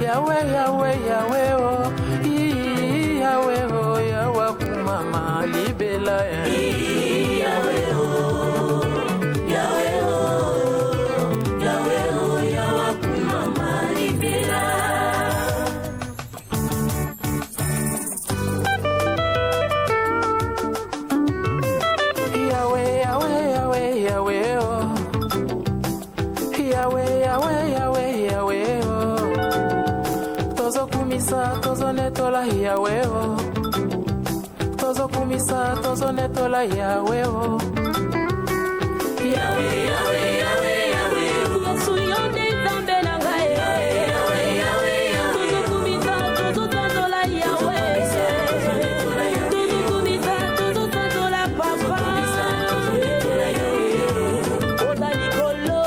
Yahweh, Yahweh, Yahweh, oh, Yahweh, oh, Yahweh, kumama libela, Yahweh, oh, Yahweh, oh, Yahweh, oh, Yahweh, kumama libela. Yahweh, Yahweh, Yahweh, Yahweh, oh, Yahweh, Yahweh, Yahweh, Yahweh, oh. Tozo kumisa, tozo netola Yahweh, oh. Tozo kumisa, tozo netola Yahweh, oh. Yahweh, Yahweh, Yahweh, Yahweh, oh. Suyonde zambe na ngai. Yahweh, Yahweh, Yahweh, Yahweh. Tozo kumisa, tozo netola Yahweh. Tozo kumisa, tozo netola papa. Oda Nicolo.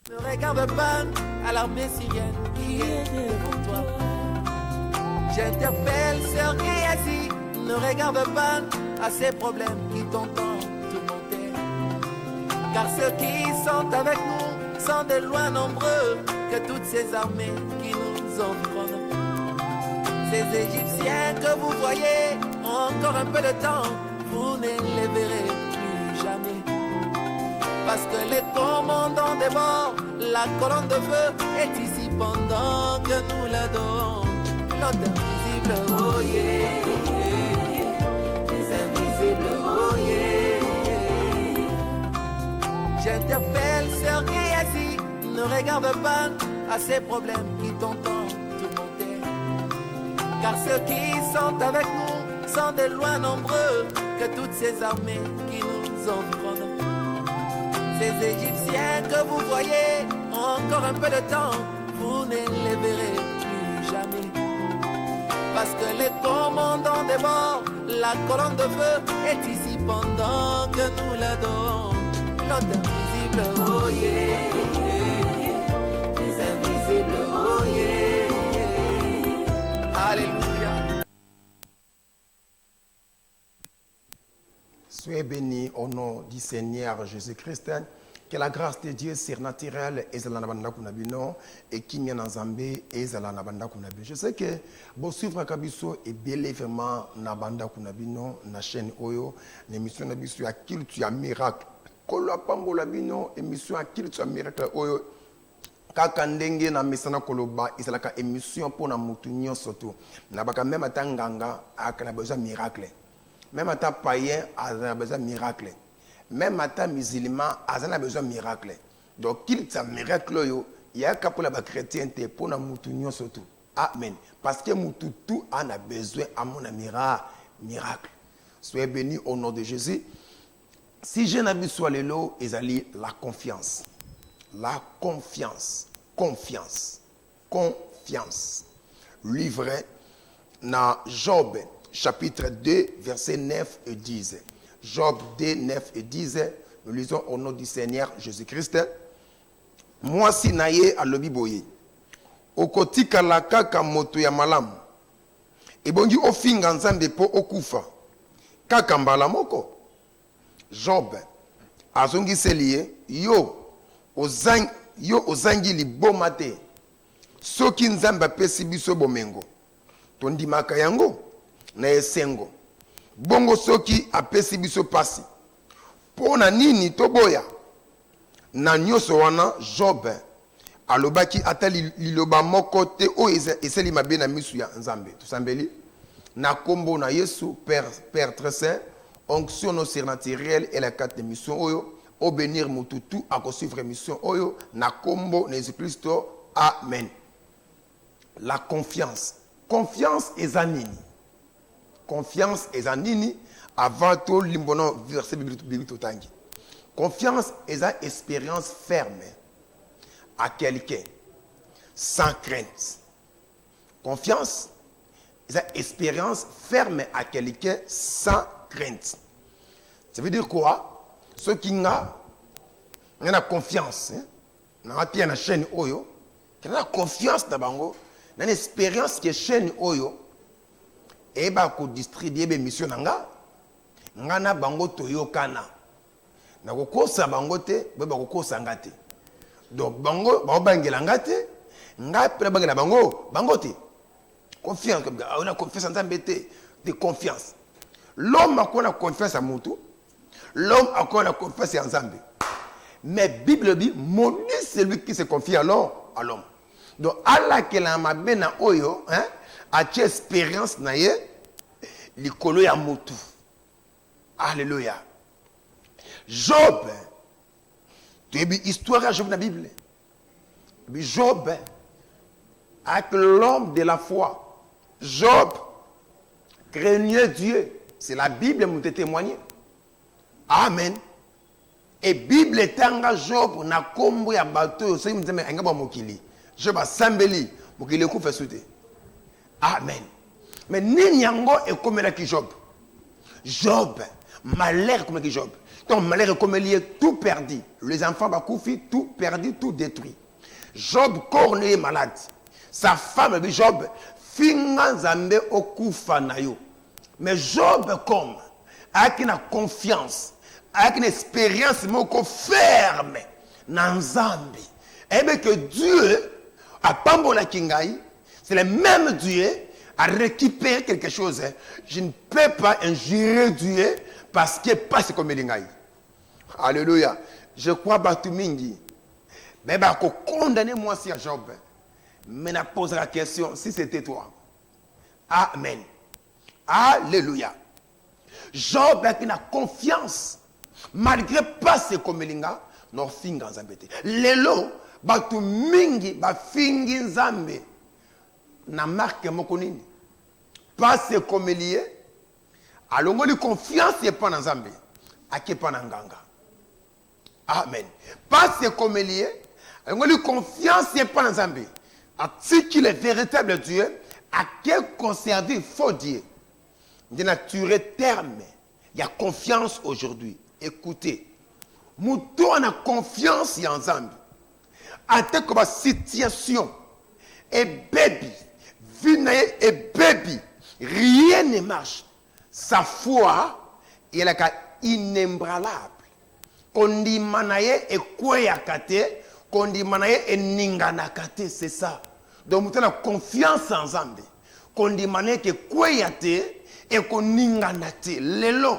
Ne regarde pas à l'armée syrienne qui est devant toi. J'interpelle Sœur Géasi, ne regarde pas à ces problèmes qui t'entendent tourmenter. Car ceux qui sont avec nous sont de loin nombreux que toutes ces armées qui nous environnent. Ces Égyptiens que vous voyez ont encore un peu de temps, vous ne les verrez plus jamais. Parce que les commandants des morts, la colonne de feu est ici pendant que nous l'adorons. L'autre invisible, oh yeah, les invisibles, oh yeah. J'interpelle Sœur Géasi, ne regarde pas à ces problèmes qui t'entendent tourmenter. Car ceux qui sont avec nous sont de loin nombreux que toutes ces armées qui nous environnent. Ces Égyptiens que vous voyez ont encore un peu de temps, vous ne les verrez plus jamais. Parce que les commandants des morts, la colonne de feu est ici pendant que nous l'adorons. L'autre invisible, oh yeah, les invisibles, oh yeah. Alléluia. Soyez bénis au nom du Seigneur Jésus-Christ. Que la grâce de Dieu surnaturelle ezala na banda kuna bino et kimia na Nzambe ezala na banda kuna bino. Je sais que bon suivre kabiso et belé vraiment na banda kuna bino na chaîne Oyo, l'émission na biso ya culte ya miracle. Kolo pambola bino émission ya culte ya miracle Oyo. Kaka ndenge na misana koloba ezalaka émission pour na mutu nyonso to. Na baka même atanganga akana besoin miracle. Même à ta païen, a besoin de miracle. Même à ta musulman, a besoin de miracle. Donc, qu'il y a un miracle, il y a un cas pour la chrétienté, pour la moutounion surtout. Amen. Parce que tout en a besoin à mon miracle. Soyez bénis au nom de Jésus. Si je n'habite soit le lot, ils allaient la confiance. La confiance. Confiance. Confiance. Livré dans Job. Chapitre 2, versets 9 et 10. Job 2, 9 et 10. Nous lisons au nom du Seigneur Jésus-Christ. Moi si naye alobi boye. Okotika la kaka moto ya malamu. ebongi ofinga nzambe po okufa kaka mbala moko. Job azongiseli ye, yo ozangi liboma te. Soki nzambe apesi biso bomengo tondimaka yango na esengo. Bongo soki apesi biso pasi pona nini toboya. Na nyonso wana Job alobaki ata liloba moko te o eseli mabe na misu ya nzambe. Tosambeli na kombo na Yesu Père très saint, onction surnaturelle et la carte de mission oyo au bénir mututu à suivre mission oyo na kombo na Jésus Christ. Amen. La confiance. Confiance est anini. Confiance est anini avant tout limbono verset biblique totangi. Confiance est une expérience ferme à quelqu'un sans crainte. Confiance est une expérience ferme à quelqu'un sans crainte. Ça veut dire quoi? Ceux qui ont confiance, dans la chaîne Oyo, qui ont confiance dans bango, dans l'expérience que chaîne Oyo, et bah ko distribuer des missions nanga, ngana bango toyo kana, na ko kosa bango te, ba ko kosa ngate. Donc bango ba bangela ngate, ngapela bangela bango te. Confiance comme ça, on a confiance en Nzambe de confiance. L'homme a quoi confiance à Moutou, l'homme a quoi confiance en Nzambe. Mais Bible dit, maudit celui qui se confie alors à l'homme. Donc, Allah qui l'a mabé na oyo, a tu expérience na ye, l'ikolo ya Moutou. Alléluia. Job, tu as vu histoire à Job dans la Bible. Job, avec l'homme de la foi, Job craignait Dieu. C'est la Bible qui m'a témoigné. Amen. Et Bible est en Job na kombo ya bateau. C'est me dit ngaba mokili. Job a sambeli mokili ko fait sauter. Amen. Mais ni nyango et comme la qui Job. Job malheur comme qui Job. Donc malheur comme lié tout perdu. Les enfants bakoufi tout perdu, tout détruit. Job corné malade. Sa femme Job finga nzambe okufa na yo. Mais Job comme avec une confiance, avec une expérience moko ferme dans Nzambe. Et bien que Dieu a pambola kingai, c'est le même Dieu à récupérer quelque chose. Je ne peux pas injurer Dieu parce qu'il passe comme l'ingai. Alléluia. Je crois Batumingi. Mais bah condamner moi si à Job. Mais je pose la question si c'était toi. Amen. Alléluia. Job a une confiance. Malgré pas ce comme l'inga, non finga nzambete. Lelo batu mingi ba fingi nzambe. Na marque mokonini. Pas ce comme lié. Alors on confiance et pas dans nzambe. Ake pas nganga. Amen. Pas ce comme lié. Alors on confiance et pas dans nzambe. À ce qu'il est véritable Dieu, à quel conserver faux Dieu. De nature terme, il y a confiance aujourd'hui. Écoutez, Moutou a confiance en Nzambe. En tant que situation, et baby, vinaye et baby, rien ne marche. Sa foi, elle est inébranlable. Qu'on dit manaye et quoi yakate, qu'on dit manaye et ninganakate, c'est ça. Donc Moutou a confiance en Nzambe. Qu'on dit manaye et quoi yate, et qu'on ninganate lelo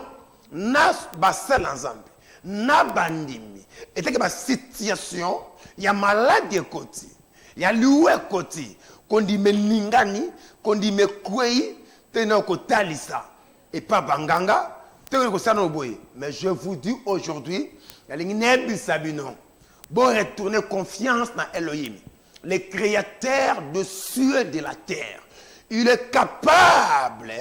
na basal ensemble na bandimi et que ba situation ya malade côté ya liwe côté qu'on dit me ningani qu'on dit me kwei tena ko talisa et pas banganga tena ko sana boye. Mais je vous dis aujourd'hui ya lingi sabino bon retourner confiance dans Elohim, le créateur de cieux et de la terre. Il est capable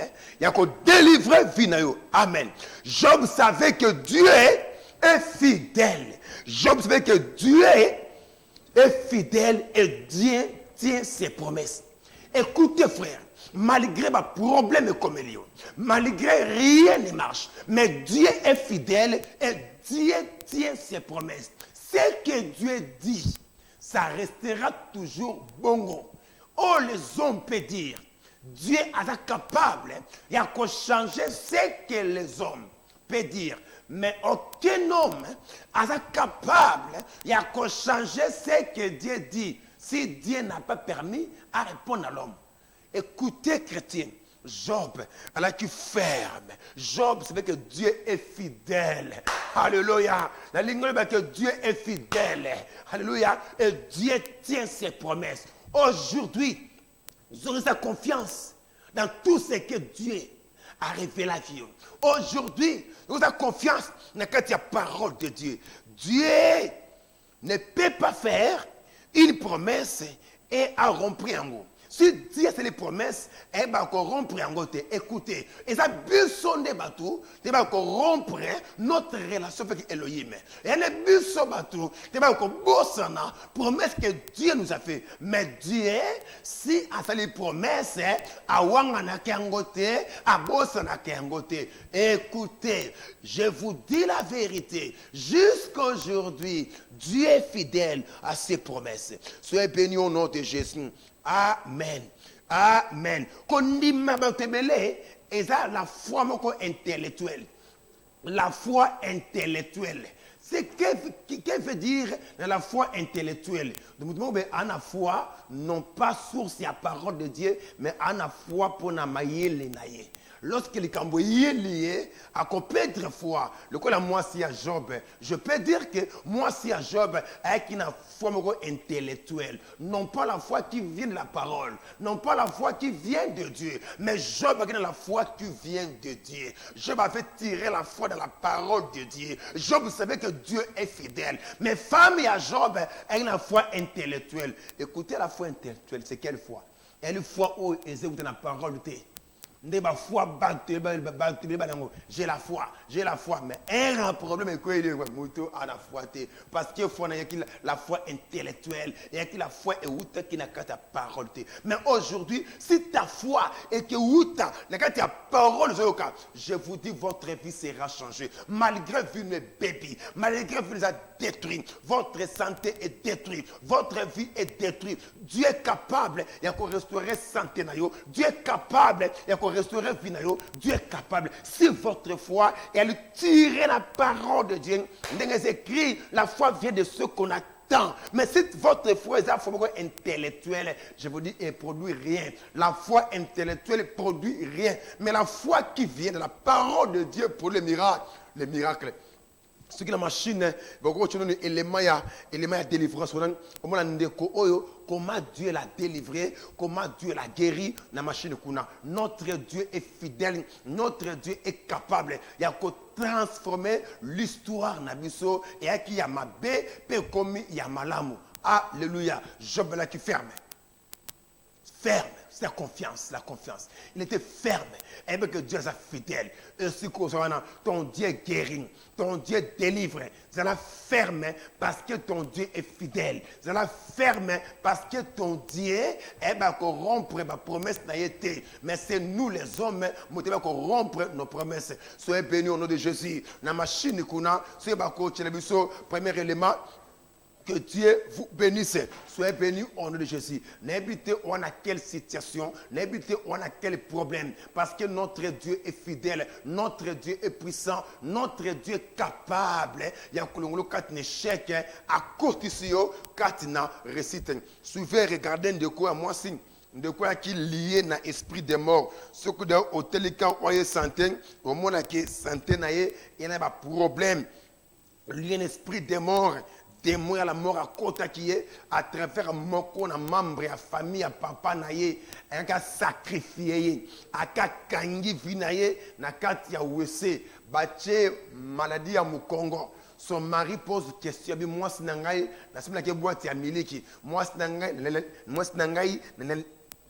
de délivrer Vinayo. Amen. Job savait que Dieu est fidèle. Job savait que Dieu est fidèle et Dieu tient ses promesses. Écoutez frère, malgré ma problème comme il y a, malgré rien ne marche, mais Dieu est fidèle et Dieu tient ses promesses. Ce que Dieu dit, ça restera toujours bongo. Oh, les hommes peuvent dire, Dieu est capable de changer ce que les hommes peuvent dire. Mais aucun homme est capable de changer ce que Dieu dit. Si Dieu n'a pas permis à répondre à l'homme. Écoutez, chrétiens, Job, elle qui ferme. Job, c'est que Dieu est fidèle. Alléluia. La ligne est que Dieu est fidèle. Alléluia. Et Dieu tient ses promesses. Aujourd'hui, vous aurez sa confiance dans tout ce que Dieu a révélé à Dieu. Aujourd'hui, vous avez confiance dans la parole de Dieu. Dieu ne peut pas faire une promesse et à rompre un mot. Si Dieu c'est les promesses, elle va rompre en côté. Écoutez, et ça besoin de bateau, tu vas rompre notre relation avec Elohim. Et elle est besoin de bateau, tu vas bosser promesse que Dieu nous a fait. Mais Dieu, si à les promesses, à wangana kengote, à bossana kengote. Écoutez, je vous dis la vérité. Jusqu'aujourd'hui, Dieu est fidèle à ses promesses. Soyez bénis au nom de Jésus. Amen. Amen. Kondima batebele, eza la foi moko intellectuelle. La foi intellectuelle. C'est qu'est-ce veut dire la foi intellectuelle? Donc, on a foi, non pas source à parole de Dieu, mais on a foi pour na maïe naïe. Lorsque les camboyés liés à peut-être foi, le coup là moi si à Job, je peux dire que moi si à Job avec une foi intellectuelle, non pas la foi qui vient de la parole, non pas la foi qui vient de Dieu, mais Job a la foi qui vient de Dieu. Job a fait tirer la foi dans la parole de Dieu. Job savait que Dieu est fidèle, mais femme et à Job a une foi intellectuelle. Écoutez la foi intellectuelle, c'est quelle foi? Elle est foi où ils écoutent la parole de Dieu. J'ai la foi, mais un problème est que la foi, parce qu'il faut la foi intellectuelle, et la foi est qui n'a qu'à ta parole. Mais aujourd'hui, si ta foi est que n'a qu'à ta parole, je vous dis, votre vie sera changée. Malgré vous ne bébé, malgré vous les a détruits, votre santé est détruite, votre vie est détruite. Dieu est capable, il y a qu'on restaurer santé, Dieu est capable, il y a qu'on restaurer vie, Dieu est capable. Si votre foi, elle tire la parole de Dieu, c'est écrit, la foi vient de ce qu'on attend. Mais si votre foi est intellectuelle, je vous dis, elle ne produit rien. La foi intellectuelle ne produit rien. Mais la foi qui vient de la parole de Dieu pour les miracles. Ce qui est la machine, élément de délivrance, comment Dieu l'a délivré, comment Dieu l'a guéri, la machine. Notre Dieu est fidèle, notre Dieu est capable. Il y a qu'à transformer l'histoire nabiso et à qui y a ma bé, peu comme il y a malamu. Alléluia. Job là qui ferme. Ferme. C'est la confiance. Il était ferme. Et bien que Dieu est fidèle. Et si ton Dieu guérit, ton Dieu délivre. C'est la ferme parce que ton Dieu est fidèle. C'est la ferme parce que ton Dieu est rompre ma promesse n'a été. Mais c'est nous les hommes qui rompre nos promesses. Soyez bénis au nom de Jésus. La machine kuna, c'est premier élément. Que Dieu vous bénisse. Soyez bénis au nom de Jésus. N'habitez on a quelle situation, n'habitez on a quel problème. Parce que notre Dieu est fidèle, notre Dieu est puissant, notre Dieu est capable. Il y a un échec à côté ici, katina récite. Suivez, regardez de quoi moi signe. De quoi qui est lié dans l'esprit des morts. Ce que dans l'hôtel, quand on est santé, au monde qui est santé, il y a un problème. Lié à l'esprit des morts. Témoin à la mort à côté qui est à travers mon membre à famille à papa naie un cas sacrifié à cas kangi vinaye na kati ya wese bache maladie à Mukongo. Son mari pose question bi moi sinangai na simla ke boîte ya miliki moi sinangai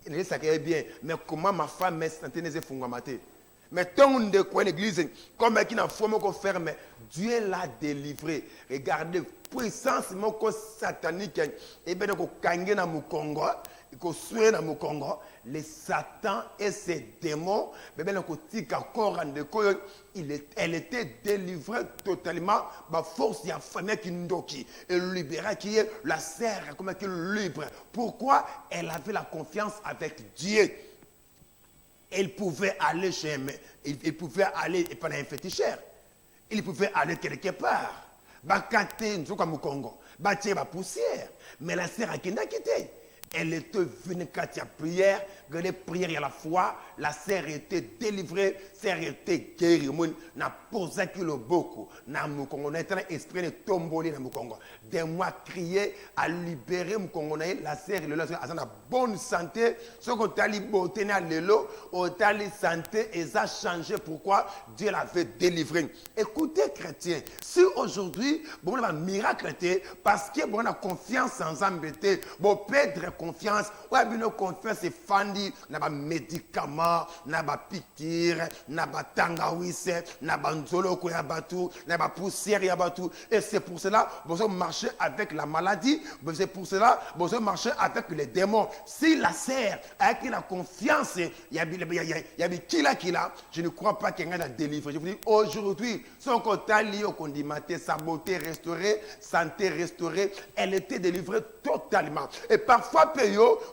ne ça qui est bien mais comment ma femme est santé ne se funga maté. Mais tant de quoi l'église, comme qui n'a pas qu'on ferme, Dieu l'a délivré. Regardez, puissance satanique, et bien qu'on kange na Mukongo, qu'on soigne na Mukongo, les Satan et ses démons, bien qu'on tika koran de quoi, elle était délivrée totalement, par force il y a famille qui ndoki, et libéra qui est la serre comme qui libre. Pourquoi elle avait la confiance avec Dieu? il pouvait aller il pouvait aller pendant un féticheur. Il pouvait aller quelque part. Bakate nzoka mukongo, batie ba poussière. Mais la sœur Akenda quitté. Elle était venue quand il y a prière, que les prières à la foi, la sœur était délivrée, la sœur était guérie. Na posé que le beaucoup, na mukongo, na étant esprit de tombolé na mukongo. Des mois crier à libérer mukongo na la sœur le la na bonne santé, ce qu'on t'a liberté na lelo, on t'a santé et ça a changé pourquoi Dieu l'avait délivré. Écoutez chrétiens, si aujourd'hui bon on a un miracle parce que bon on a confiance en Zambété, bon perdre confiance, ou bien nos confiance c'est fandi, n'a pas médicaments, n'a pas piqûre, n'a pas tangawise, n'a pas nzolo ko ya batu, n'a pas poussière ya batu, et c'est pour cela besoin marcher avec la maladie, c'est pour cela besoin marcher avec les démons. Si la sœur avec la confiance, il y a kila, je ne crois pas qu'il y ait un délivré. Je vous dis aujourd'hui, son côté lié au condimaté, sa beauté restaurée, santé restaurée, elle était délivrée totalement. Et parfois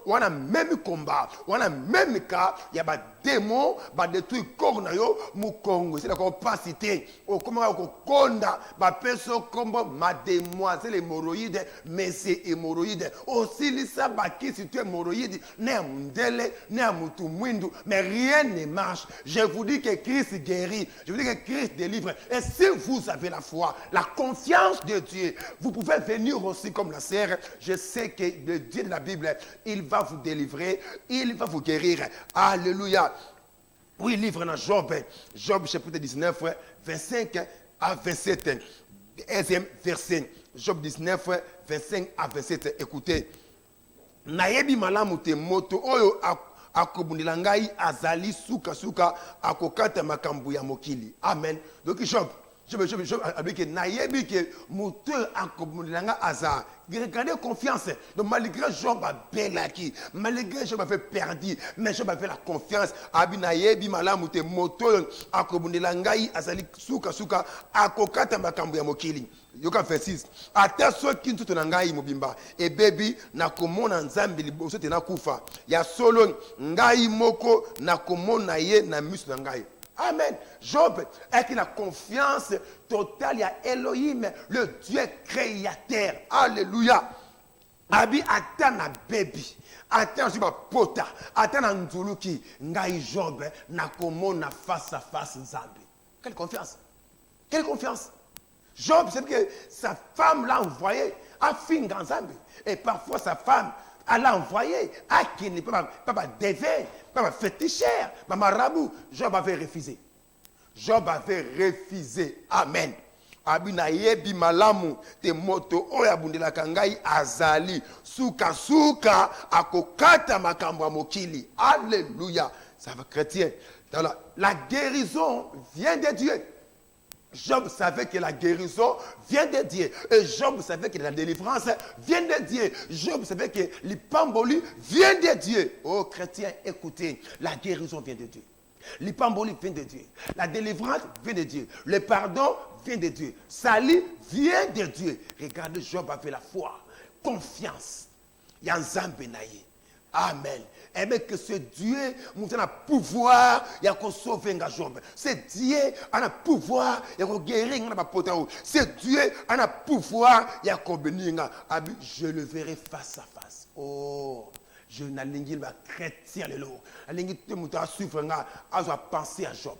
on a même combat, on a même cas, il y a des démons, des trucs comme Mukongo, c'est la capacité, comment on conda, personne comme mademoiselle hémorroïde, mais c'est hémorroïde. Aussi, l'issa baki, si tu es hémorroïde, n'est à Mundele, n'est à Mutumwindu, mais rien ne marche. Je vous dis que Christ guérit, je vous dis que Christ délivre. Et si vous avez la foi, la confiance de Dieu, vous pouvez venir aussi comme la sœur. Je sais que le Dieu de la Bible, il va vous délivrer, il va vous guérir. Alléluia. Oui, livre dans Job, Job chapitre 19, 25 à 27. Deuxième verset, Job 19, 25 à 27. Écoutez. Nayebi malamu te moto oyo akobundela ngai azali suka akokata makambo ya mokili. Amen. Donc Job avec nayebi ke moto akobundela ngai aza. Regardez confiance. Donc malgré Job a belaki, malgré Job a fait perdu, mais Job avait la confiance. Abi nayebi malamu te moto akobundela ngai azali suka akokata makambo ya mokili. Yoka verset 6. Ata soki ntutu na ngai mobimba ebebi nakomona nzambe liboso te nakufa ya solo ngai moko nakomona ye na miso na ngai. Amen. Job avec la confiance totale à Elohim, le Dieu créateur. Alléluia. Abi ata na bebi, ata na pota, ata na nzuluki ngai Job nakomona face à face nzambe. Quelle confiance. Quelle confiance. Job, c'est que sa femme l'a envoyé à Finganzambe. Et parfois sa femme, elle l'a envoyé à qui ne peut pas déver, pas féticheur, pas marabout. Job avait refusé. Job avait refusé. Amen. Abinayebi malamu te moto oya bundela kangai azali suka akokata makambo mokili. Alléluia. Ça va chrétien. La guérison vient de Dieu. Job savait que la guérison vient de Dieu. Et Job savait que la délivrance vient de Dieu. Job savait que l'ipamboli vient de Dieu. Oh chrétiens, écoutez, la guérison vient de Dieu. L'ipamboli vient de Dieu. La délivrance vient de Dieu. Le pardon vient de Dieu. Salut vient de Dieu. Regardez, Job avait la foi, confiance. Yanzambe naye. Amen. Et bien que ce Dieu a le pouvoir, il a sauver Job. Ce Dieu a le pouvoir, il a guérir. Ce Dieu a le pouvoir, il a bénir. Je le verrai face à face. Oh, je n'ai pas chrétien le lot. Je n'ai pas suivre, je vais penser à Job.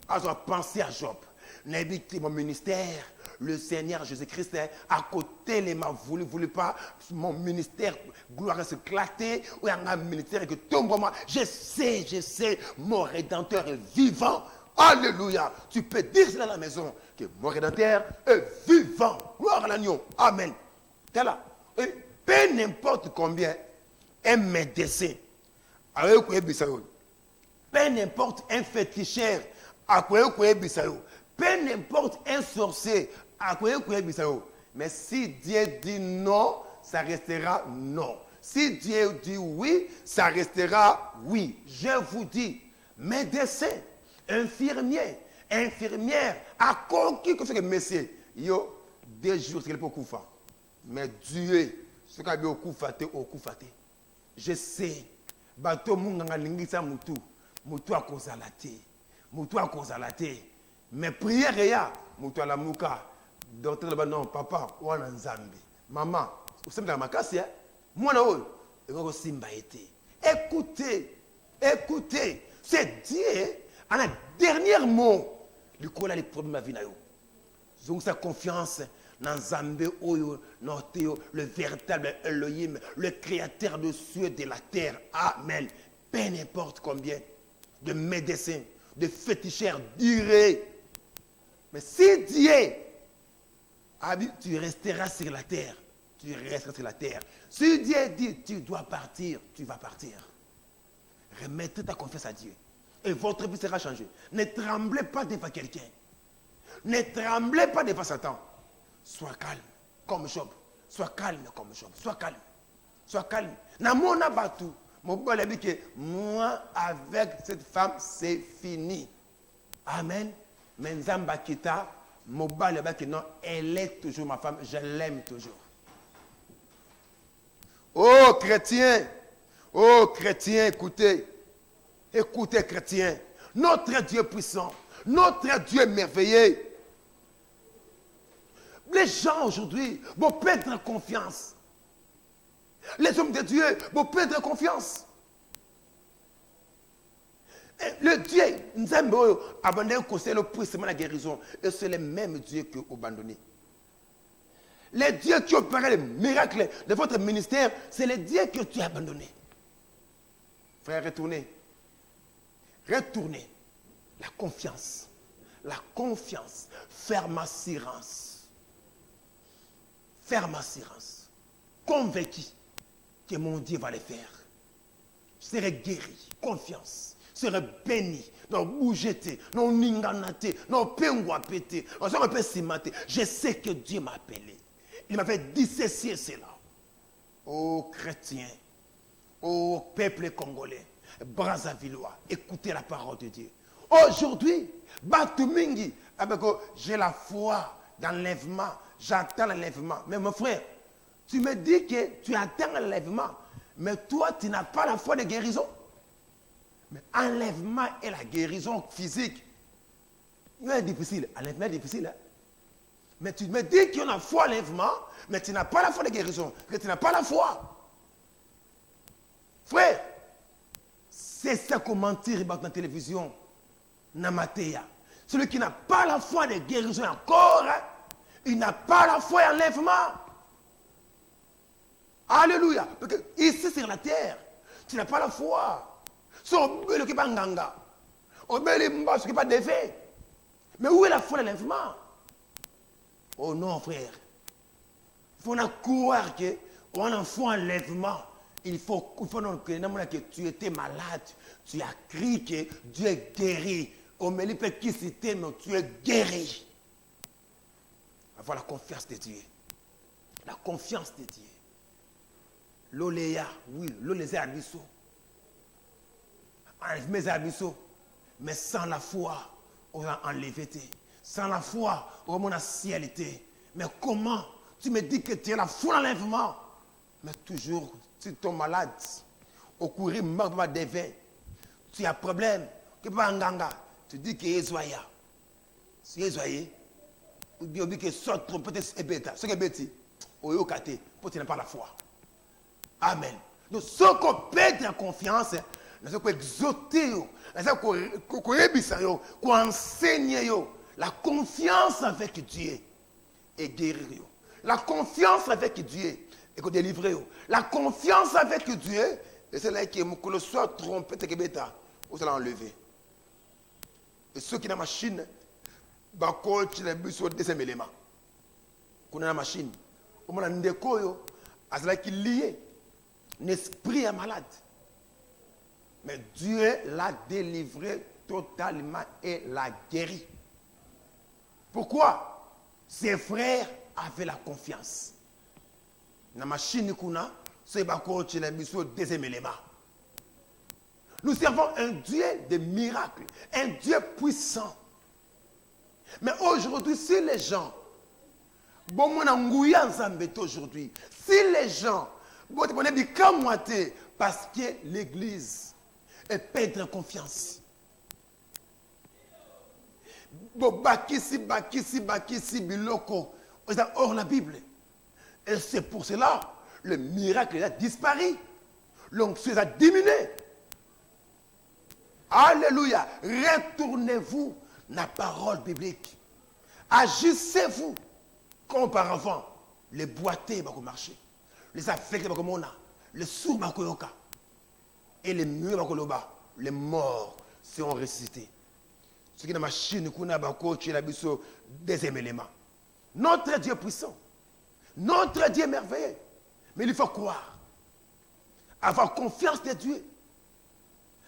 Je vais penser à Job. N'habite mon ministère. Le Seigneur Jésus-Christ, à côté, il m'a voulu pas mon ministère, gloire se éclater, ou un ministère que tombe moi. Je sais, mon Rédempteur est vivant. Alléluia. Tu peux dire cela à la maison, que mon Rédempteur est vivant. Gloire à l'agneau. Amen. C'est là. Et peu n'importe combien, un médecin, peu n'importe un féticheur, peu n'importe un sorcier, mais si Dieu dit non, ça restera non. Si Dieu dit oui, ça restera oui. Je vous dis, médecin, infirmier, infirmière, à qui que ce que monsieur, yo, 2 jours, c'est pour couper. Mais Dieu, ce qu'il a au couper, au couper. Je sais, bateau munganga lingisa mutu. moto akozala te. Moto akozala te. Mais prière ya, moto ala muka. Docteur le non papa wana nzambe. Maman, vous savez dans ma casse hein. Moi na oyo, eko simba été. Écoutez, écoutez, c'est Dieu en un dernier mot. Le cola les problèmes à vie na yo. Donc sa confiance dans Nzambe oyo, Norteo, le véritable Elohim, le créateur de cieux et de la terre. Amen. Peu importe combien de médecins, de féticheurs diraient. Mais si Dieu a dit, tu resteras sur la terre. Tu resteras sur la terre. Si Dieu dit, tu dois partir, tu vas partir. Remettez ta confiance à Dieu. Et votre vie sera changée. Ne tremblez pas devant quelqu'un. Ne tremblez pas devant Satan. Sois calme comme Job. Sois calme comme Job. Sois calme. Sois calme. Namona batu. Mon bon a dit que moi avec cette femme c'est fini. Amen. Mais Nzamba kita. Mon bon a dit que non, elle est toujours ma femme. Je l'aime toujours. Oh chrétien. Oh chrétien, écoutez. Écoutez chrétien. Notre Dieu puissant. Notre Dieu merveilleux. Les gens aujourd'hui vont perdre confiance. Les hommes de Dieu vont perdre confiance. Et le Dieu, nous avons abandonné le conseil, le puissant, la guérison. Et c'est le même Dieu qui a abandonné. Les dieux qui opèrent les miracles de votre ministère, c'est les dieux que tu as abandonnés. Frère, retournez. Retournez. La confiance. La confiance. Ferme assurance. Ferme assurance. Convaincu que mon Dieu va le faire. Je serai guéri. Confiance. Je serai béni. Non bougete. Non ninganate. Non penguapete. Non simate. Je sais que Dieu m'a appelé. Il m'avait dit ceci et cela. Oh chrétiens. Oh peuple congolais. Brazzavillois. Écoutez la parole de Dieu. Aujourd'hui, Batumingi, j'ai la foi d'enlèvement. J'attends l'enlèvement. Mais mon frère, tu me dis que tu attends l'enlèvement. Mais toi, tu n'as pas la foi de guérison. Mais enlèvement et la guérison physique, c'est difficile. Enlèvement est difficile. Hein? Mais tu me dis qu'on a foi à l'enlèvement, mais tu n'as pas la foi de guérison. Que tu n'as pas la foi. Frère, c'est ça qu'on mentir dans la télévision. Namateya. Celui qui n'a pas la foi de guérison encore, hein, il n'a pas la foi à l'enlèvement. Alléluia. Parce que ici sur la terre, tu n'as pas la foi. On ne peut pas nganga. On ne peut pas défait. Mais où est la foi à l'enlèvement? Oh non, frère. Il faut croire qu'on a foi à l'enlèvement. Il faut que tu étais malade. Tu as crié que Dieu est guéri. On me dit qui c'était, mais tu es guéri. Avoir la confiance de Dieu. La confiance de Dieu. L'oléa, oui, l'oléa abisso. Mes abissos. Mais sans la foi, on a enlevé. Sans la foi, on a cialité. Mais comment? Tu me dis que tu as la foi à l'enlèvement. Mais toujours, tu tombes malade. Au courir, mal des vins. Tu as problème. Tu pas un ganga. Tu dis que Ezoya. Si Ezoya, ou bien que sort trompette et bêta. Ce que bêti, au yokate, pour tu n'as pas la foi. Amen. Donc, ce qu'on perd la confiance, nous avons exalté, nous avons enseigné la confiance avec Dieu et guérir. La confiance avec Dieu et délivrer. La confiance avec Dieu, et c'est là que le soit trompette et bêta, vous allez enlever. Et ceux qui ont la machine, coach les bus au deuxième élément. Quand on a la machine, on a un déco, c'est qui lié. L'esprit est malade. Mais Dieu l'a délivré totalement et l'a guéri. Pourquoi? Ses frères avaient la confiance. La machine kuna, c'est coach les bus au deuxième élément. Nous servons un Dieu de miracles, un Dieu puissant. Mais aujourd'hui, si les gens, aujourd'hui, si les gens, parce que l'église, et perdre confiance. Bakisi, biloko. Hors la Bible. Et c'est pour cela, le miracle a disparu. L'onction a diminué. Alléluia. Retournez-vous dans la parole biblique. Agissez-vous comme auparavant. Les boités vont marcher. Les affectés vont marcher. Les sourds vont marcher. Et les murs vont marcher. Les morts seront ressuscités. Ce qui est dans la machine, deuxième élément. Notre Dieu puissant. Notre Dieu merveilleux. Mais il faut croire. Avoir confiance en Dieu.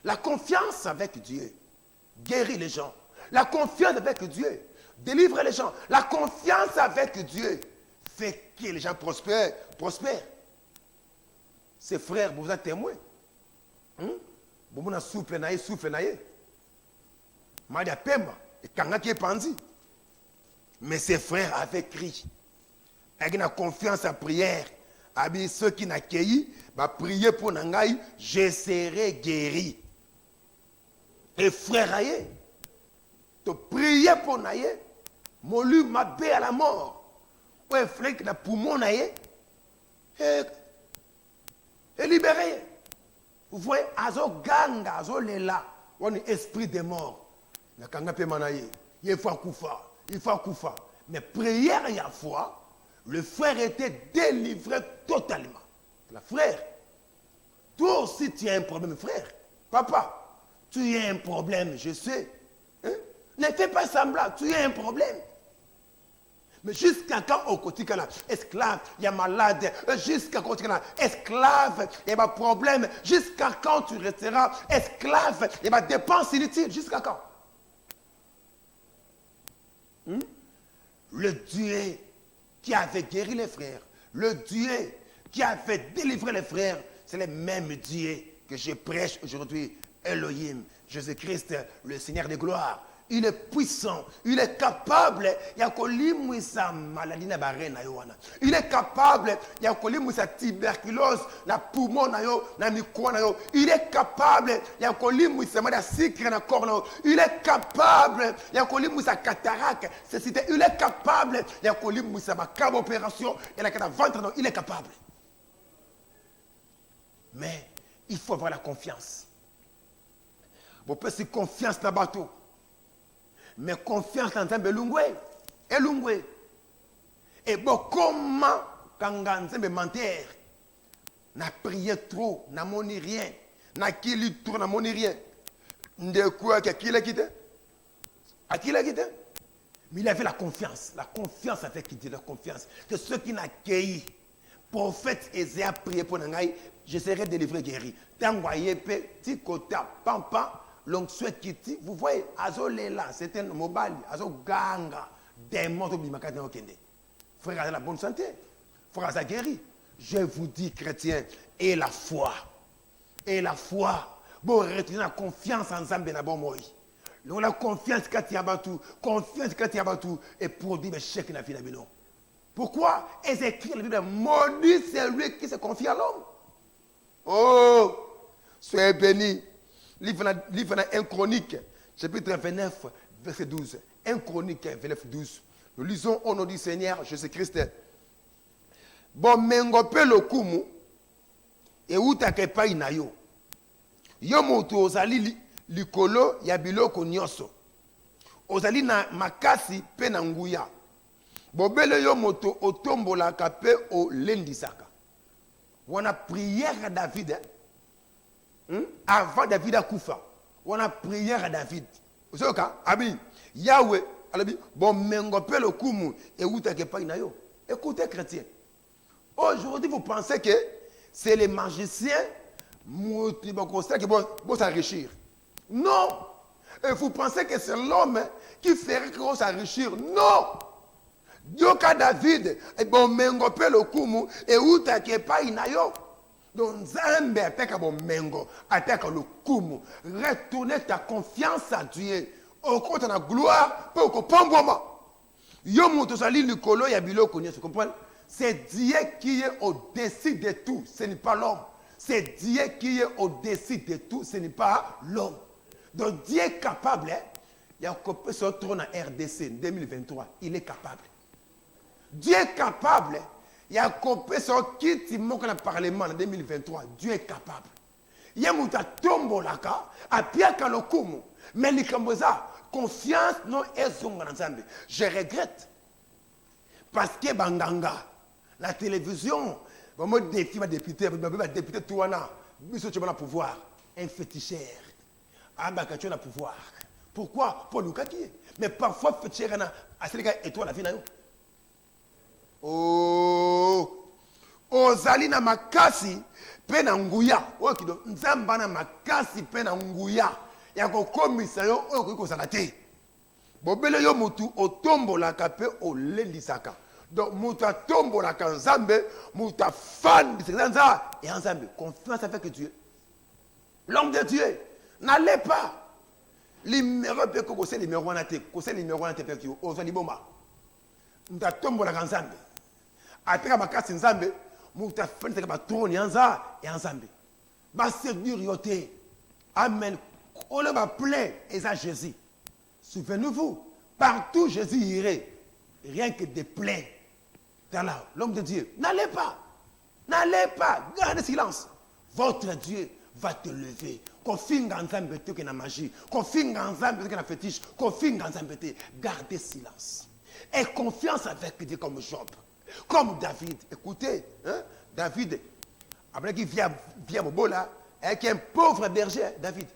La confiance avec Dieu guérit les gens. La confiance avec Dieu délivre les gens. La confiance avec Dieu fait que les gens prospèrent. Ses frères, vous êtes témoins. Vous êtes souffle. Maria Pemba et Kangaki est pandi. Mais ses frères avaient crié. Avec une confiance en prière. Avec ceux qui n'ont accueilli, prier pour Nangaï, je serai guéri. Et frère Aye, tu prier pour Naye, molu m'a bé à la mort. Ouais, frère qui n'a poumon Naye, et libéré. Vous voyez, azo ganga, azo lela, on est esprit des morts. Na kanga pe manaye, il faut koufa. Mais prière il y a foi, le frère était délivré totalement. La frère, toi aussi tu as un problème, frère. Papa, tu as un problème, je sais. Hein? Ne fais pas semblant, tu as un problème. Mais jusqu'à quand au quotidien, esclave, il y a malade, jusqu'à quand esclave, il y a problème, jusqu'à quand tu resteras esclave, il y a dépenses inutiles, jusqu'à quand? Le Dieu qui avait guéri les frères, le Dieu qui avait délivré les frères, c'est le même Dieu que je prêche aujourd'hui, Elohim, Jésus-Christ, le Seigneur de gloire. Il est puissant, il est capable, il est capable, il a tuberculose, la poumon, la micro, il est capable, il a il est capable, il a cataracte, il est capable, il a opération, il a ventre, il est capable. Mais il faut avoir la confiance. Vous pouvez avoir confiance dans le bateau. Mais confiance dans Nzambe Lungwe. Et bon, comment quand Nzambe menteur n'a prié trop, n'a moni rien, n'a kili trop, n'a moni rien. De quoi qui l'a quitté? À qui l'a quitté? Mais il avait la confiance avec Dieu, la confiance. Que ceux qui n'ont accueilli, prophète Ésaïe a prié pour Nangaï, je serai délivré, guéri. Tangoye petit côté, pampa. L'onction qui vous voyez, Azolela, c'est un mobile, Azo Ganga, démon de Bimakate Okende. Frère a la bonne santé, frère a guéri. Je vous dis, chrétiens, et la foi, bon, retenez la confiance en Zambé Nabomoy. La confiance quand il y a battu, et produit mes chèques dans la vie d'Abino. Pourquoi? Ézéchiel, la Bible, maudit c'est lui qui se confie à l'homme. Oh, soyez bénis. Livre 1 Chronique, chapitre 29, verset 12. 1 Chronique, verset 12. Nous lisons au nom du Seigneur Jésus-Christ. Bon, mengope le kumu, et où t'as qu'à pas inayo. Yomoto ozali likolo ya biloko nyoso. Ozali na makasi pe na nguya. Bobele yomoto otombola kape o lendisaka. On a prière à David. Avant David a Koufa, on a prié à David. Vous savez quoi? Abi, Yahweh, bon, mengope le kumu, et où t'as pas inayo. Écoutez, chrétien. Aujourd'hui, vous pensez que c'est les magiciens qui vont s'enrichir. Non! Et vous pensez que c'est l'homme qui ferait qu'ils vont s'enrichir. Non! Yoka David, bon, mengope le kumu, et où t'as pas inayo. Donc, Nzambe attaque à mon mengo, attaque le kumu. Retournez ta confiance à Dieu. Au compte de la gloire, pour qu'on prenne moment. Yomoto sali likolo ya biloko, vous comprenez? C'est Dieu qui est au-dessus de tout. Ce n'est pas l'homme. C'est Dieu qui est au-dessus de tout, ce n'est pas l'homme. Donc Dieu est capable, hein? Il a occupé son trône en RDC en 2023, il est capable. Dieu est capable, il a occupé son kit dans le Parlement en 2023, Dieu est capable. Il y a un tombolaka, a piaka lokumu, mais les kamboza, confiance non est zonganzambe. Je regrette. Parce que Banganga, la télévision, vraiment défi ma député, ma député Touana, monsieur tu vas pouvoir, un féticheur, un bakacho na pouvoir. Pourquoi? Pour nous kaki. Mais parfois féticheur na, à ce gars et toi la vie na yo. Oh, ozali na makasi. Pena nguya okido nzamba na makasi pena nguya ya kokomisa yo oyo kozala te bobele yo mutu otombolaka pe olendisaka donc mutu atombolaka nzambe mutu afandisaka nzambe et nzambe confiance avec Dieu. L'homme de Dieu n'allez pas numéro pe ko c'est numéro 1 te ko c'est numéro 1 te pe yo ozali bomba mutu atombolaka nzambe ateka makasi nzambe Mouta fait que trône yanza et ensemble. Ba séduire yoté. Amen. On va plein et ça Jésus. Souvenez-vous, partout Jésus irait, rien que des plaies. Dans là, l'homme de Dieu, n'allez pas, gardez silence. Votre Dieu va te lever. Confie en ensemble que na magie, confie en ensemble que na fétiche, confie en ensemble gardez silence. Et confiance avec Dieu comme Job. Comme David, écoutez, hein, David, après qu'il vient au beau là, avec un pauvre berger, David,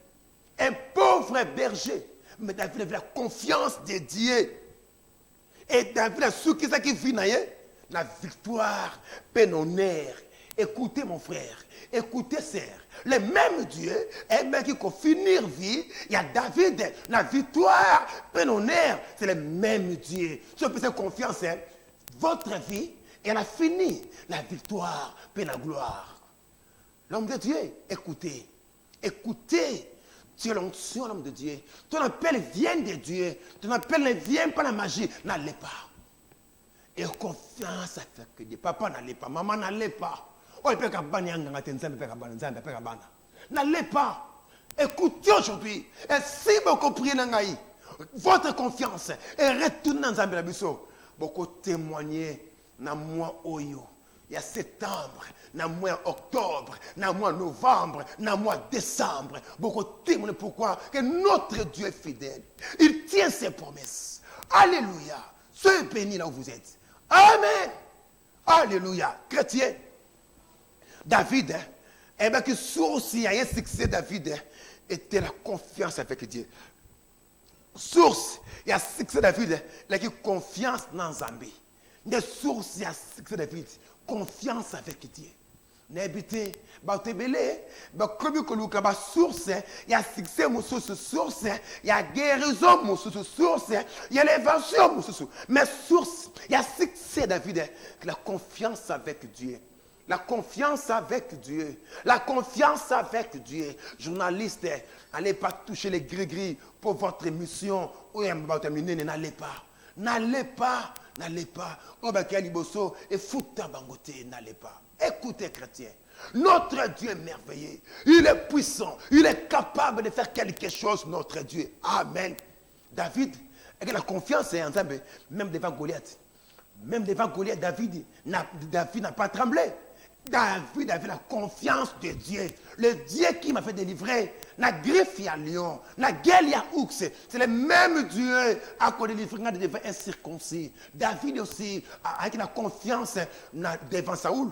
un pauvre berger, mais David avait la confiance de Dieu. Et David a su que ça qui vit la victoire, peine, honneur. Écoutez mon frère, écoutez sœur, le même Dieu, et même qui peut finir vie, il y a David, la victoire, peine, honneur, c'est le même Dieu. Si on peut faire confiance, hein, votre vie, elle a fini la victoire, puis la gloire. L'homme de Dieu, écoutez, tu es l'onction, l'homme de Dieu. Ton appel vient de Dieu. Ton appel ne vient pas de la magie. N'allez pas. Et confiance avec Dieu. Papa n'allez pas, maman n'allez pas. Oh, n'allez pas. Écoutez aujourd'hui. Et si beaucoup prient votre confiance et retournez dans Zambiabiso. Beaucoup témoigner dans le mois Oyo. Il y a septembre, dans le mois octobre, dans le mois novembre, dans le mois décembre. Beaucoup témoigner pourquoi que notre Dieu est fidèle. Il tient ses promesses. Alléluia. Soyez bénis là où vous êtes. Amen. Alléluia. Chrétien. David, eh bien que source, il y a un succès David, était la confiance avec Dieu. Source, il y a succès David, il y a confiance dans Zambie. Des sources, il y a succès David, confiance avec Dieu. N'habitez, Bautebele, Bakobikoluka, source, il y a succès, mon source, il y a guérison, mon source, il y a l'évasion, mon source. Mais source, il y a succès David, la confiance avec Dieu. La confiance avec Dieu. La confiance avec Dieu. Journaliste, n'allez pas toucher les gris-gris pour votre émission. N'allez pas. N'allez pas. N'allez pas. Et fouta bangote. N'allez pas. Écoutez, chrétien. Notre Dieu est merveilleux. Il est puissant. Il est capable de faire quelque chose, notre Dieu. Amen. David, avec la confiance ensemble, même devant Goliath. Même devant Goliath, David n'a pas tremblé. David avait la confiance de Dieu. Le Dieu qui m'a fait délivrer. La griffe à lion. La gueule à oux. C'est le même Dieu à quoi délivrer devant un circoncis. David aussi, avec la confiance devant Saoul.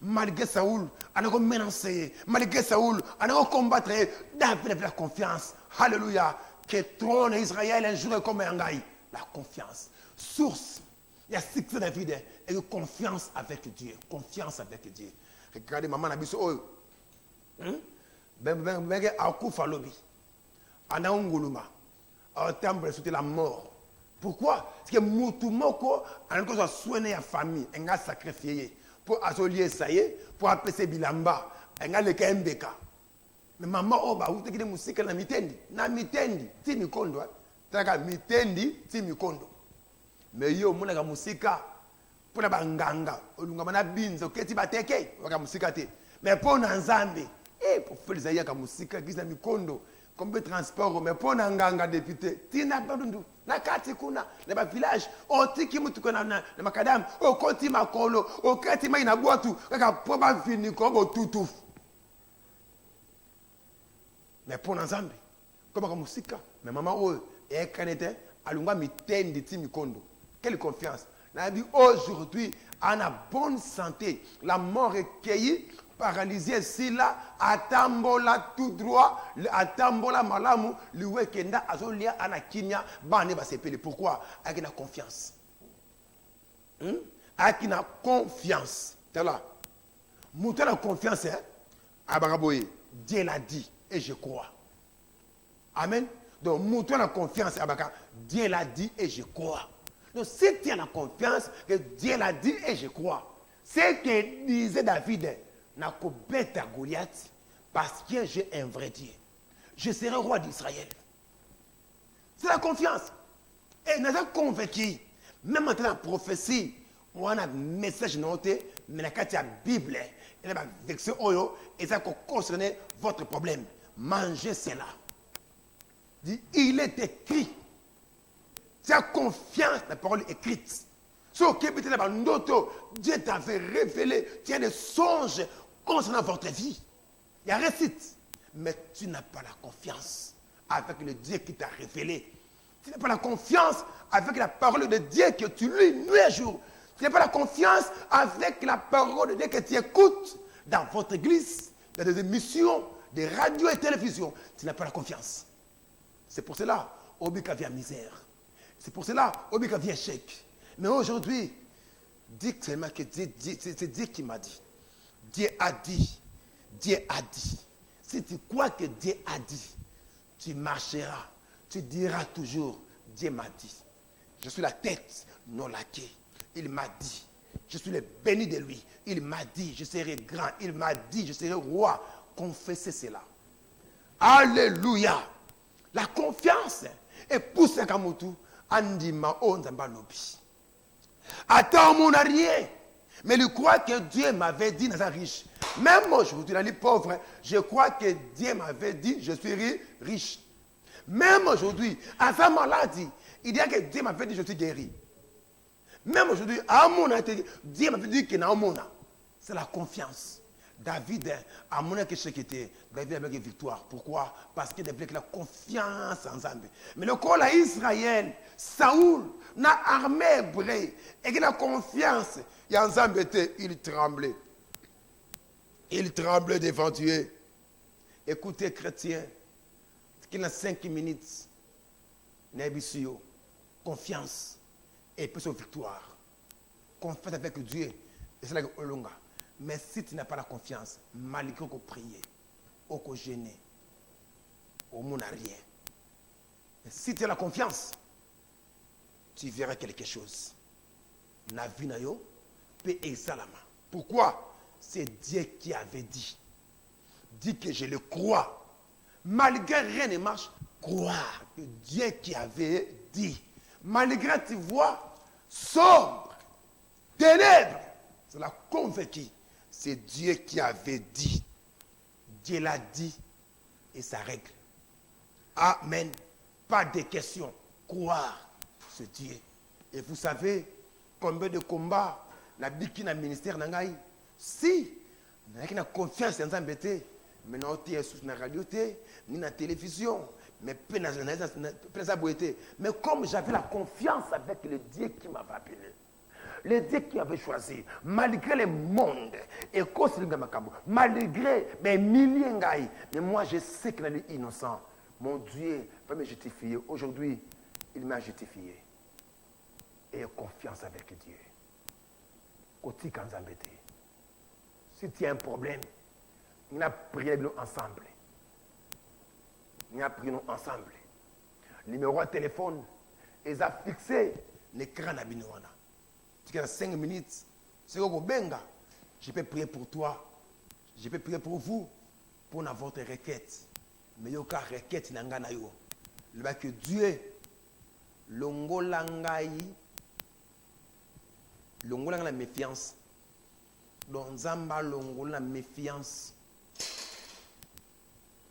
Malgré Saoul, on a menacé. Malgré Saoul, on a combattre. David avait la confiance. Alléluia. Que trône Israël un jour comme un gars. La confiance. Source. Il y a succès David et confiance avec Dieu. Confiance avec Dieu. Regardez maman Nabiso. Ben akufa lobi. Ana unguluma. Tambre c'était la mort. Pourquoi? Parce que mutumoko a encore soigné la famille, on a sacrifié pour asolier ça y est, pour appeler bilamba, on a le kembeka. Mais maman oba ou te kide musika na mitendi, ti mikondo. Taka mitendi, ti mikondo. Mais yo mona ka musika pour la banganga olunga bana binzo keti bateke waka musika te Mais pour Nzambe, pour faire les aïe comme musika, qui est mikondo, comme le transport, mais pour Nanganga député, tina badundu, na kati kuna, na village, o tiki mutu kuna na makadam, o konti makolo, o kati ma inabuatu, kaka poba fini kongo tutu. Mais pour Nzambe, comme musika, mais maman oh, et kanete, alunga mitendi ti mikondo. Quelle confiance. Aujourd'hui, en a bonne santé, la mort est cueillie, paralysé si là, atambola tout droit, atambola malamu, le weekenda azolia anakinya, bane va s'épeler. Pourquoi? Avec la confiance. Avec la confiance. C'est là. Monter la confiance, hein? Abaraboye, Dieu l'a dit et je crois. Amen. Donc, monter la confiance, Abaka, Dieu l'a dit et je crois. Donc, si tu as la confiance que Dieu l'a dit et je crois, c'est que disait David, n'a qu'au bête à Goliath, parce que j'ai un vrai Dieu. Je serai roi d'Israël. C'est la confiance. Et nous sommes convaincus, même dans la prophétie, on a un message noté, mais dans la Bible, il y a un vexé oyo, et ça concerne votre problème. Mangez cela. Il est écrit. Tu as confiance dans la parole écrite. Dieu t'avait révélé, tu as des songes concernant votre vie. Il y a un récit. Mais tu n'as pas la confiance avec le Dieu qui t'a révélé. Tu n'as pas la confiance avec la parole de Dieu que tu lis nuit et jour. Tu n'as pas la confiance avec la parole de Dieu que tu écoutes dans votre église, dans des émissions, des radios et télévisions. Tu n'as pas la confiance. C'est pour cela, Obika vient misère. C'est pour cela, Obika vient échec. Mais aujourd'hui, dis seulement que c'est Dieu qui m'a dit. Dieu a dit. Dieu a dit. Si tu crois que Dieu a dit, tu marcheras. Tu diras toujours, Dieu m'a dit. Je suis la tête, non la queue. Il m'a dit. Je suis le béni de lui. Il m'a dit, je serai grand. Il m'a dit, je serai roi. Confessez cela. Alléluia. La confiance. Et pour ce Kamutu, Andima Onzambalobi. Attends, mon rien. Mais il croit que Dieu m'avait dit, dans un riche. Même aujourd'hui, dans les pauvres, je crois que Dieu m'avait dit, je suis riche. Même aujourd'hui, à sa maladie, il dit que Dieu m'avait dit, je suis guéri. Même aujourd'hui, à mon Dieu m'avait dit que c'est la confiance. David, à mon David avait une victoire. Pourquoi? Parce qu'il avait la confiance en Zambé. Mais le col à Israël, Saoul, n'a armé hébreu, et qu'il a confiance. Et en Zambé, il tremblait. Il tremblait devant Dieu. Écoutez, chrétiens, qu'il a 5 minutes, Nebisio, confiance, et puis sa victoire. Confiance avec Dieu, et c'est là que Olonga. Mais si tu n'as pas la confiance, malgré qu'on prie, qu'on gêne, au monde n'a rien. Mais si tu as la confiance, tu verras quelque chose. Na vie na yo peut exalama. Pourquoi? C'est Dieu qui avait dit. Dit que je le crois. Malgré rien ne marche, croire que Dieu qui avait dit. Malgré tu vois sombre, ténèbres, c'est la convaincu. C'est Dieu qui avait dit. Dieu l'a dit et ça règle. Amen. Pas de questions. Croire ce Dieu. Et vous savez combien de combats la biki na ministère nangai. Si on a confiance en Zambété, mais non tu es sur la radio ni la télévision, mais mais comme j'avais la confiance avec le Dieu qui m'avait appelé. Le Dieu qui avait choisi, malgré le monde, et malgré mes milliers de mais moi je sais qu'il est innocent. Mon Dieu va me justifier. Aujourd'hui, il m'a justifié. Et confiance avec Dieu. Côté quand embêté. Si tu as un problème, on a prié ensemble. On a prié ensemble. Le numéro de téléphone, ils ont fixé l'écran à Binoana. Tu as 5 minutes, c'est au Benga. Je peux prier pour toi. Je peux prier pour vous, pour votre requête. Mais il y a une requête dans le yo. Le que Dieu, l'ongolangai, la méfiance, Donc, Zamba longo la méfiance.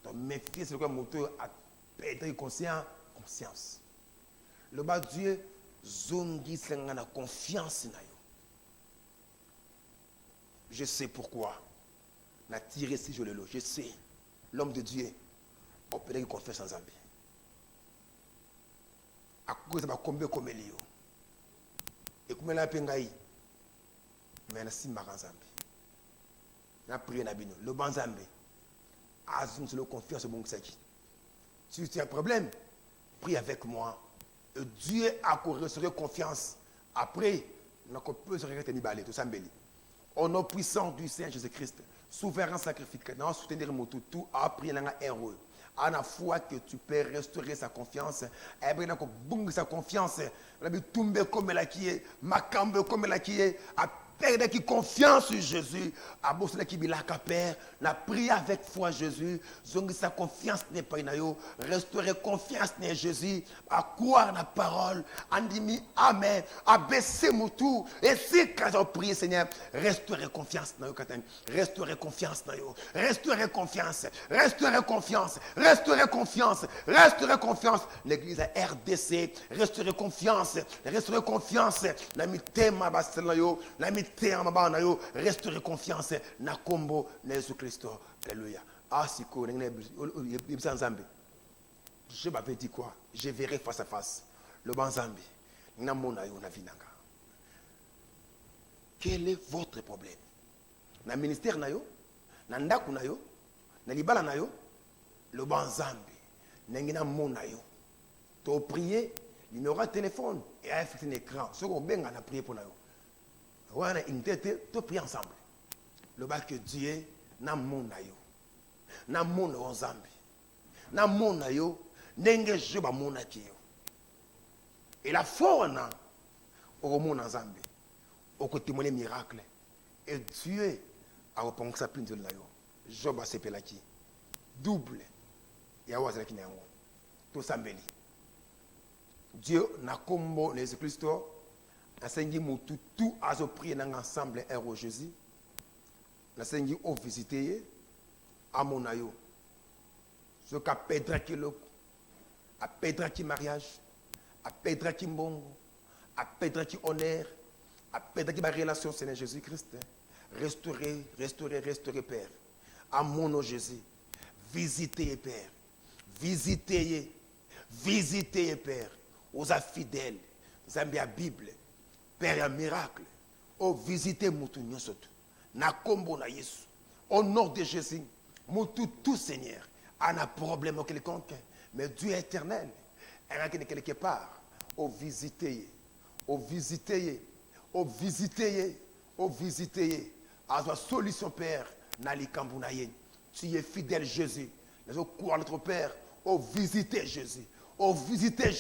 Donc, méfiance, c'est quoi moteur à perdre conscience. Le bas Dieu, zongi sengana confiance na yo. Je sais pourquoi. Na tiré si je le loge. Je sais. L'homme de Dieu, on peut dire confiance en Zambie. À cause de ma combien comme Elio. Et comme elle a pengaï. Mais elle a si marre en Zambie. Elle a prié Nabino. Le bon Zambie. Azum sur le confiance au bon Ksaki. Si tu as un problème, prie avec moi. Et Dieu a restauré confiance. Après, on peut se regretter ni balai, tout ça mbeli. Au nom puissant du Seigneur Jésus-Christ, souverain sacrificateur, soutenir mon tout, a prié dans un héros. À la fois que tu peux restaurer sa confiance, et bien que bung sa confiance, la vie tombe comme elle qui est, macambe comme elle qui est, à perdre qui confiance en Jésus, à bosser qui bila père, la prière avec foi Jésus, zongi sa confiance n'est pas inayo, restaurer confiance en Jésus, à croire la parole, en dimi amen, à baisser mon tout, et si quand on prie Seigneur, restaurer confiance dans yo katen, restaurer confiance dans yo, restaurer confiance, restaurer confiance, restaurer confiance, restaurer confiance, l'église RDC, restaurer confiance, la mitema basela yo, la restaurer confiance na kombo na Jésus Christ. Alléluia. Ah siko Nzambe. Je m'avais dit quoi? Je verrai face à face le bon Nzambe. Na mona yo na vinanga. Quel est votre problème? Na ministère na yo, na ndaku na yo, na libala na yo, le bon Nzambe. Nengina mona yo. To prier, numéro de téléphone et à un écran. Ce qu'on benga na prier pour na yo. On a une tête, tout prier ensemble. Le bas que Dieu n'a mon ayo, n'a mon Nzambe, n'a mon ayo, n'enge je ba mon akio. Et la foi on a au mon Nzambe, au côté mon miracle. Et Dieu a répondu sa plainte de l'ayo. Job a sepelé qui double. Et a wazela qui n'a tout sambeli. Dieu n'a combo les Jésus-Christ. Nasengi mutu tout azo prier dans ensemble héros Jésus. Nasengi o visiter à mon ayo. Ce qu'a pedra qui le a pedra qui mariage, a pedra qui mbongo, a pedra qui honneur, a pedra qui ma relation Seigneur Jésus-Christ. Restaurer Père. À mon nom Jésus. Visitez Père. Visitez Père. Aux fidèles. Zambia Bible. Père un miracle. Oh, visitez Moutou Nyosotu. Na kombo na Yesu. Au nom de Jésus. Moutou tout Seigneur. A un problème quelconque. Mais Dieu est éternel. Elle a quelque part. Oh, visitez. À la solution, Père. Nali Kambounaye. Tu es fidèle, Jésus. Nous croyons notre Père. Oh, visitez Jésus. Oh, visitez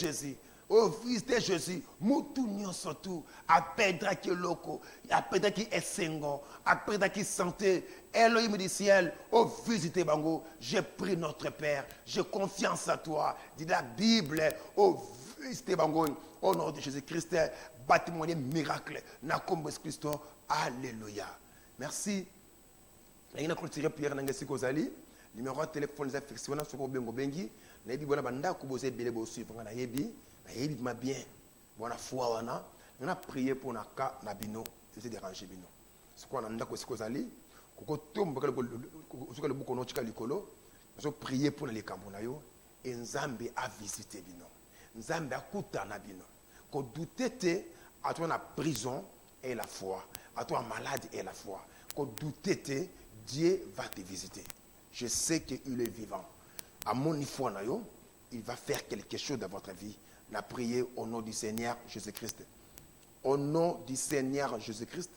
Jésus, Moutou Nyosotu, à Pedra qui est loco, à Pedra qui est sengo, à Pedra qui santé, Elohim du ciel, oh, visitez Bango, j'ai pris notre Père, j'ai confiance à toi, dit la Bible, oh, visitez Bango, au nom de Jésus-Christ, bâtiment des miracles, Nakombo Christo, alléluia. Merci. Il y a une Pierre Nangasikosali, numéro de téléphone, les affections, sur le Bengo Bengi, les Bibona Banda, Kuboze Belebo suivre, on a yebi. Et bien, bon, la foi, on a prié pour na cas nabino, c'est dérangé bino. Ce qu'on a ndako sikozali, koko tombe le bukono chika likolo, on a prié pour les kambonayo et Nzambe a visité bino. Nzambe a kuta na bino. Ko douter à toi la prison et la foi, à toi malade et la foi. Ko douter Dieu va te visiter. Je sais qu'il est vivant. À mon foi nayo, il va faire quelque chose dans votre vie. La prière au nom du Seigneur Jésus-Christ. Au nom du Seigneur Jésus-Christ,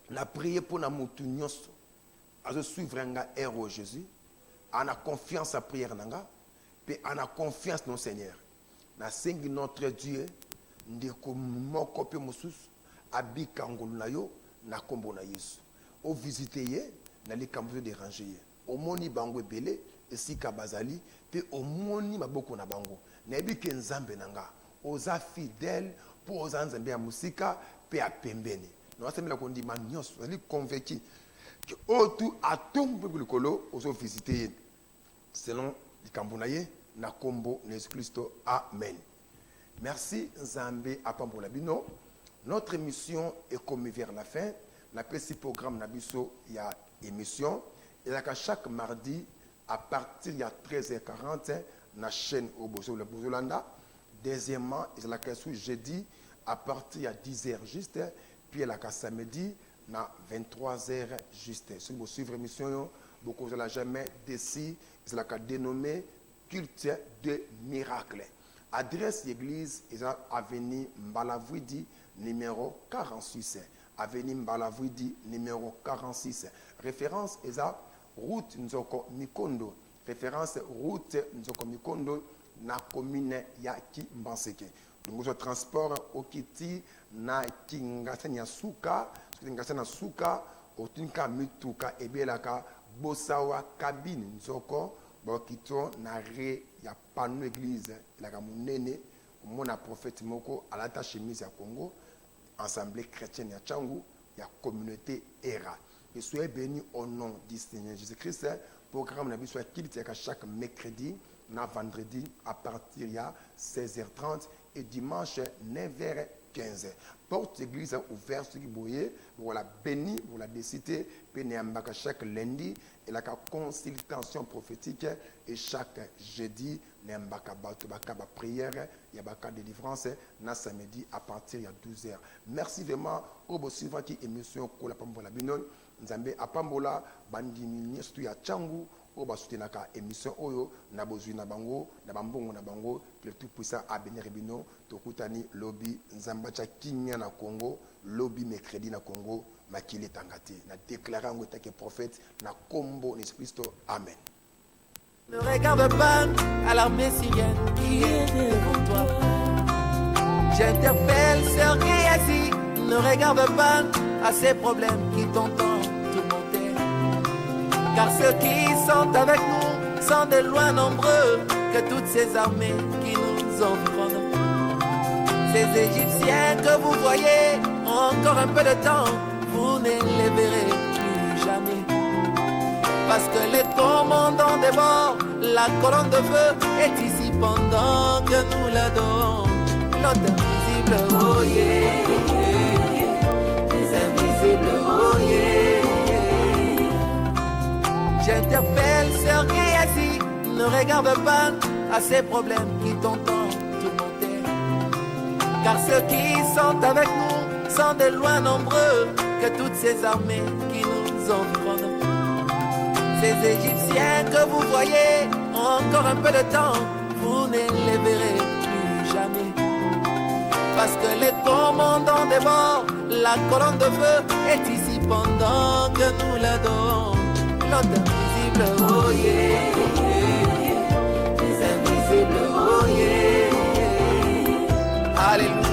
la prière pour nous tous, à suivre un héros Jésus, en a confiance à la prière, et en a confiance dans le Seigneur. Na sengi notre Dieu, ndeko mokope mosus, abikangolu na yo, na kombo na Yesu. O visiter ye, na li kambo déranger ye. O moni bango belé, et si kabazali, pe o moni maboko na bango. Nebi Nzambe nanga oza fidèle pour oza Nzambe ya musika pe a pembeni nous avons la condiment nyos, nous sommes convaincus que autour à tout le colo, nous avons visité selon le Cambonaye, na combo Jésus Christ. Amen. Merci Nzambe Apambola Bino. Notre émission est comme vers la fin. La petit programme Nabiso, il y a émission. Et là, chaque mardi, à partir de 13h40, la chaîne au Bozolanda. Deuxièmement, il y a la jeudi, à partir de 10h juste. Puis il y a samedi, à 23h juste. Si vous suivez l'émission, beaucoup de la jamais d'ici, il y a dénommé culte de miracle. Adresse l'église, il y a avenue Mbalavouidi, numéro 46. Avenue Mbalavouidi, numéro 46. Référence, il y a route Nzoko Mikondo. Référence route Nzoko Mikondo, na commune ya Kimbanseke. Donc, le transport au Kiti, na Kingasenya Suka, Kingasenya Suka, Otunka Mituka, Ebelaka, Bosawa, Cabine Nzoko, Bokito, Nare, ya Pano Église, la Gamunene, Mona Prophète Moko, à la chemise à Congo, Assemblée chrétienne à Tchangou, ya communauté ERA. Et soyez bénis au nom du Seigneur Jésus-Christ. Programme n'a soit qu'il chaque mercredi, na vendredi à partir de 16h30 et dimanche 9h15. Porte église ouverte sur Kiboye, voilà béni, voilà décidé, pénéambaka chaque lundi et la consultation prophétique et chaque jeudi, n'embaka batubaka ba prière, yabaka délivrance, na samedi à partir de 12h. Merci vraiment au beau suivant qui émission Kola Pambola Binon, Nzambe Apambola, Bandimi surtout ya Tchangu. O basutenaka émission oyo na bozui na bango na bambongo na bango que le tout puissant a béni bino tokutani lobby nzambacha kinya na Congo lobby mercredi na Congo makile tangati na déclarer en tant que prophète na kombo Jésus Christ. Amen. Ne regarde pas à l'armée syrienne qui est devant toi. J'interpelle ceux qui est assis. Ne regarde pas à ces problèmes qui t'entendent tourmenter. Car ceux qui sont avec nous sont de loin nombreux que toutes ces armées qui nous environnent. Ces Égyptiens que vous voyez, encore un peu de temps, vous ne les verrez plus jamais. Parce que les commandants des morts, la colonne de feu est ici pendant que nous l'adorons. L'autre invisible, oh yeah, les invisibles, oh yeah. J'interpelle ceux qui est assis, ne regarde pas à ces problèmes qui t'entendent tourmenter. Car ceux qui sont avec nous sont de loin nombreux que toutes ces armées qui nous environnent. Ces Égyptiens que vous voyez, encore un peu de temps, vous ne les verrez plus jamais. Parce que les commandants des morts, la colonne de feu est ici pendant que nous l'adorons. L'autre invisible, oh yeah, les invisibles, oh yeah. Alléluia.